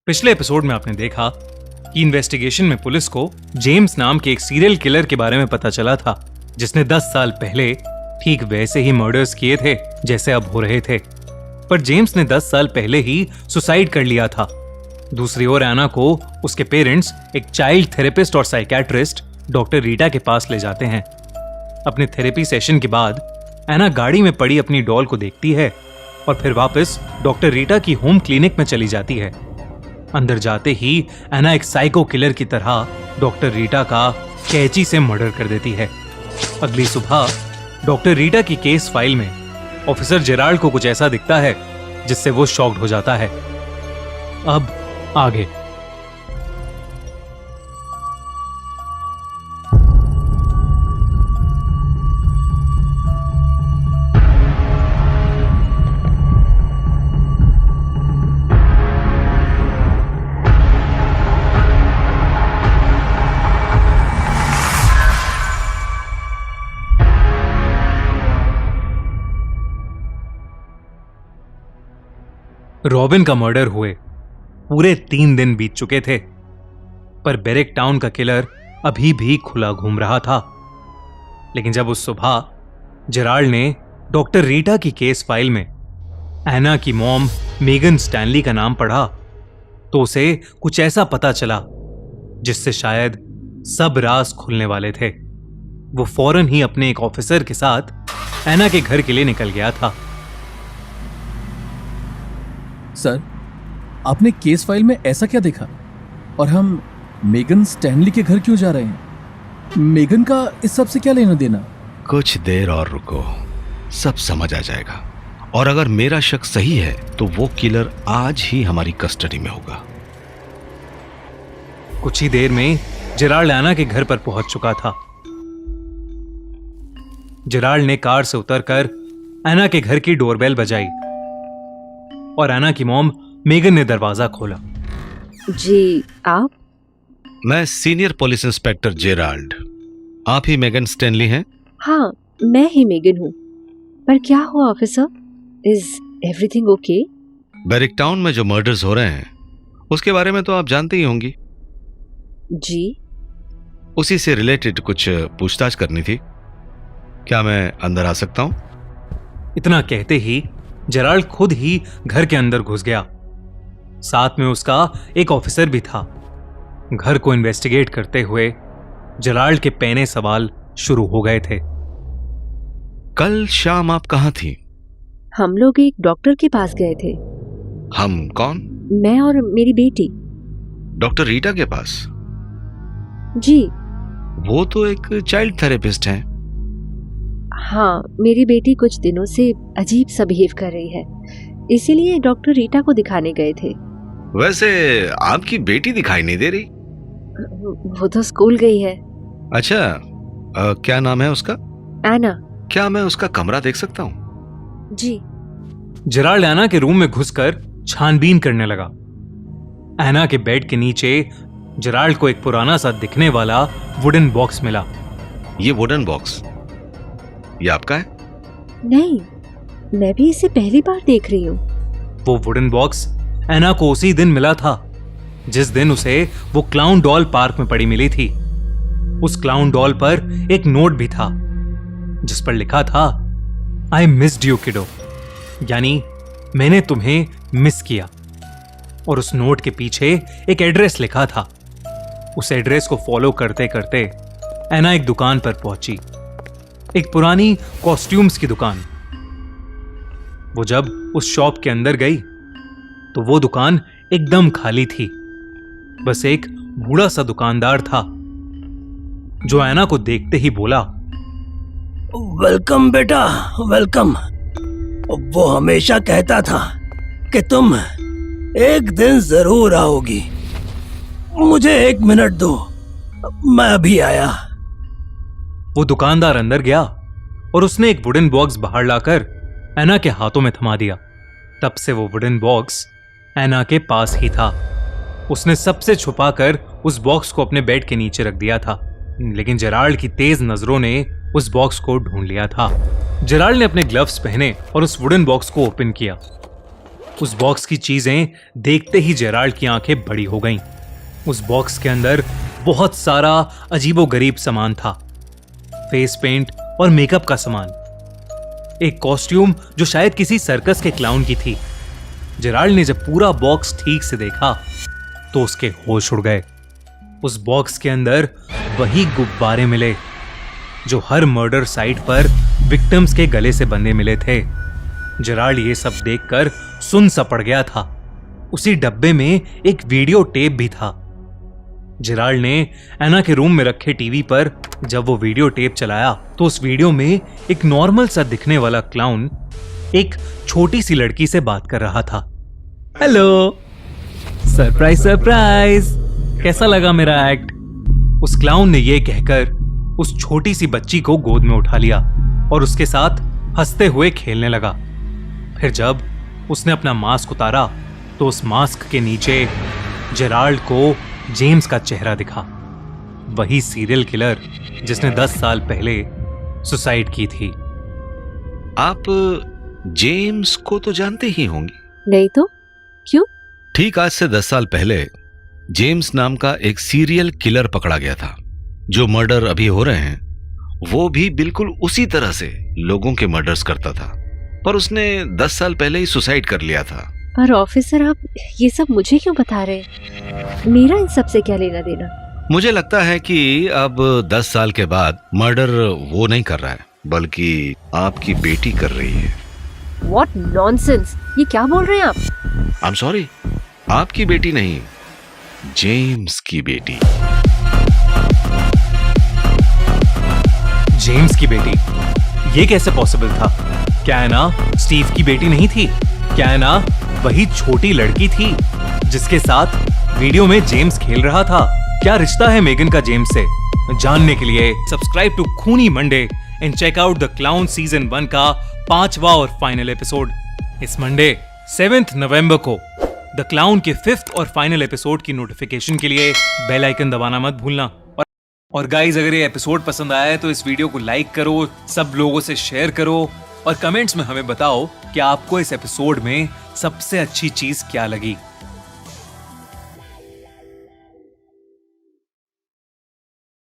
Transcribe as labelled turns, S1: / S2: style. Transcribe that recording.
S1: पिछले एपिसोड में आपने देखा कि इन्वेस्टिगेशन में पुलिस को जेम्स नाम के एक सीरियल किलर के बारे में पता चला था, जिसने 10 साल पहले ठीक वैसे ही मर्डर्स किए थे जैसे अब हो रहे थे। पर जेम्स ने 10 साल पहले ही सुसाइड कर लिया था। दूसरी ओर एना को उसके पेरेंट्स एक चाइल्ड थेरेपिस्ट और साइकियाट्रिस्ट डॉक्टर रीटा के पास ले जाते हैं। अपने थेरेपी सेशन के बाद एना गाड़ी में पड़ी अपनी डॉल को देखती है और फिर वापस डॉक्टर रीटा की होम क्लिनिक में चली जाती है। अंदर जाते ही एना एक साइको किलर की तरह डॉक्टर रीटा का कैंची से मर्डर कर देती है। अगली सुबह डॉक्टर रीटा की केस फाइल में ऑफिसर जेराल्ड को कुछ ऐसा दिखता है जिससे वो शॉक्ड हो जाता है। अब आगे। रॉबिन का मर्डर हुए पूरे 3 दिन बीत चुके थे, पर बेरिक टाउन का किलर अभी भी खुला घूम रहा था। लेकिन जब उस सुबह जेराल्ड ने डॉक्टर रीटा की केस फाइल में एना की मॉम मेगन स्टैनली का नाम पढ़ा तो उसे कुछ ऐसा पता चला जिससे शायद सब राज खुलने वाले थे। वो फौरन ही अपने एक ऑफिसर के साथ एना के घर के लिए निकल गया था।
S2: सर, आपने केस फाइल में ऐसा क्या देखा और हम मेगन स्टैनली के घर क्यों जा रहे हैं? मेगन का इस सब से क्या लेना देना?
S3: कुछ देर और रुको, सब समझ आ जाएगा। और अगर मेरा शक सही है तो वो किलर आज ही हमारी कस्टडी में होगा।
S1: कुछ ही देर में जेराल्ड एना के घर पर पहुंच चुका था। जेराल्ड ने कार से उतरकर एना के घर की डोरबेल बजाई और एना की मॉम मेगन ने दरवाजा खोला।
S4: जी, आप?
S3: मैं सीनियर पुलिस इंस्पेक्टर जेराल्ड। आप ही मेगन स्टैनली हैं?
S4: हाँ, मैं ही मेगन हूँ। पर क्या हुआ officer? Is everything okay?
S3: बेरिक town में जो मर्डर्स हो रहे हैं उसके बारे में तो आप जानते ही होंगी।
S4: जी।
S3: उसी से रिलेटेड कुछ पूछताछ करनी थी। क्या मैं अंदर आ सकता हूं?
S1: इतना कहते ही जेराल्ड खुद ही घर के अंदर घुस गया। साथ में उसका एक ऑफिसर भी था। घर को इन्वेस्टिगेट करते हुए जेराल्ड के पहले सवाल शुरू हो गए थे।
S3: कल शाम आप कहां थी?
S4: हम लोग एक डॉक्टर के पास गए थे।
S3: हम कौन?
S4: मैं और मेरी बेटी।
S3: डॉक्टर रीटा के पास?
S4: जी।
S3: वो तो एक चाइल्ड थेरेपिस्ट हैं।
S4: हाँ, मेरी बेटी कुछ दिनों से अजीब सा बिहेव कर रही है, इसीलिए डॉक्टर रीटा को दिखाने गए थे।
S3: वैसे आपकी बेटी दिखाई नहीं दे रही।
S4: वो तो स्कूल गई है।
S3: अच्छा, क्या नाम है उसका?
S4: एना।
S3: क्या मैं उसका कमरा देख सकता हूँ?
S4: जी।
S1: जेराल्ड एना के रूम में घुसकर छानबीन करने लगा। एना के बेड के नीचे जेराल्ड को एक पुराना सा दिखने वाला वुडन बॉक्स मिला।
S3: ये वुडन बॉक्स ये आपका है?
S4: नहीं, मैं भी इसे पहली बार देख रही हूँ।
S1: वो वुडन बॉक्स एना को उसी दिन मिला था जिस दिन उसे वो क्लाउन डॉल पार्क में पड़ी मिली थी। उस क्लाउन डॉल पर एक नोट भी था जिस पर लिखा था, आई मिस्ड यू किडो, यानी मैंने तुम्हें मिस किया। और उस नोट के पीछे एक एड्रेस लिखा था। उस एड्रेस को फॉलो करते करते एना एक दुकान पर पहुंची, एक पुरानी कॉस्ट्यूम्स की दुकान। वो जब उस शॉप के अंदर गई तो वो दुकान एकदम खाली थी। बस एक बूढ़ा सा दुकानदार था जो एना को देखते ही बोला,
S5: वेलकम बेटा, वेलकम। वो हमेशा कहता था कि तुम एक दिन जरूर आओगी। मुझे 1 मिनट दो, मैं अभी आया।
S1: वो दुकानदार अंदर गया और उसने एक वुडन बॉक्स बाहर लाकर एना के हाथों में थमा दिया। तब से वो वुडन बॉक्स एना के पास ही था। उसने सबसे छुपाकर उस बॉक्स को अपने बेड के नीचे रख दिया था, लेकिन जेराल्ड की तेज नजरों ने उस बॉक्स को ढूंढ लिया था। जेराल्ड ने अपने ग्लव्स पहने और उस वुडन बॉक्स को ओपन किया। उस बॉक्स की चीजें देखते ही जेराल्ड की आंखें बड़ी हो गईं। उस बॉक्स के अंदर बहुत सारा अजीबोगरीब सामान था, फेस पेंट और मेकअप का सामान, एक कॉस्ट्यूम जो शायद किसी सर्कस के क्लाउन की थी। जेराल्ड ने जब पूरा बॉक्स ठीक से देखा तो उसके होश उड़ गए। उस बॉक्स के अंदर वही गुब्बारे मिले जो हर मर्डर साइट पर विक्टिम्स के गले से बंधे मिले थे। जेराल्ड ये सब देखकर सुन सा पड़ गया था। उसी डब्बे में एक वीडियो टेप भी था। जेराल्ड ने एना के रूम में रखे टीवी पर जब वो वीडियो टेप चलाया तो उस वीडियो में एक नॉर्मल सा दिखने वाला क्लाउन एक छोटी सी लड़की से बात कर रहा था। हेलो, सरप्राइज सरप्राइज, कैसा लगा मेरा एक्ट? उस क्लाउन ने यह कहकर उस छोटी सी बच्ची को गोद में उठा लिया और उसके साथ हंसते हुए खेलने लगा। फिर जब उसने अपना मास्क उतारा तो उस मास्क के नीचे जेराल्ड को जेम्स का चेहरा दिखा, वही सीरियल किलर जिसने 10 साल पहले सुसाइड की थी।
S3: आप जेम्स को तो जानते ही होंगे।
S4: नहीं तो क्यों?
S3: ठीक आज से 10 साल पहले जेम्स नाम का एक सीरियल किलर पकड़ा गया था। जो मर्डर अभी हो रहे हैं वो भी बिल्कुल उसी तरह से लोगों के मर्डर्स करता था, पर उसने 10 साल पहले ही सुसाइड कर लिया था।
S4: पर ऑफिसर, आप ये सब मुझे क्यों बता रहे हैं? मेरा इन सब से क्या लेना देना?
S3: मुझे लगता है कि अब 10 साल के बाद मर्डर वो नहीं कर रहा है बल्कि आपकी बेटी कर रही है।
S4: What nonsense! ये क्या बोल रहे हैं आप?
S3: आई एम सॉरी, आपकी बेटी नहीं, जेम्स की बेटी।
S1: जेम्स की बेटी? ये कैसे पॉसिबल था? क्या एना स्टीव की बेटी नहीं थी? क्या एना वही छोटी लड़की थी जिसके साथ वीडियो में जेम्स खेल रहा था? क्या रिश्ता है मेगन का जेम्स से? जानने के लिए subscribe to Khooni Monday and check out the clown season 1 का 5वां और फाइनल एपिसोड। इस मंडे 7 नवंबर को द क्लाउन के 5th और फाइनल एपिसोड की नोटिफिकेशन के लिए बेल आइकन दबाना मत भूलना। और गाइज, अगर ये एपिसोड पसंद आया है तो इस वीडियो को लाइक करो, सब लोगों से शेयर करो और कमेंट्स में हमें बताओ कि आपको इस एपिसोड में सबसे अच्छी चीज क्या लगी।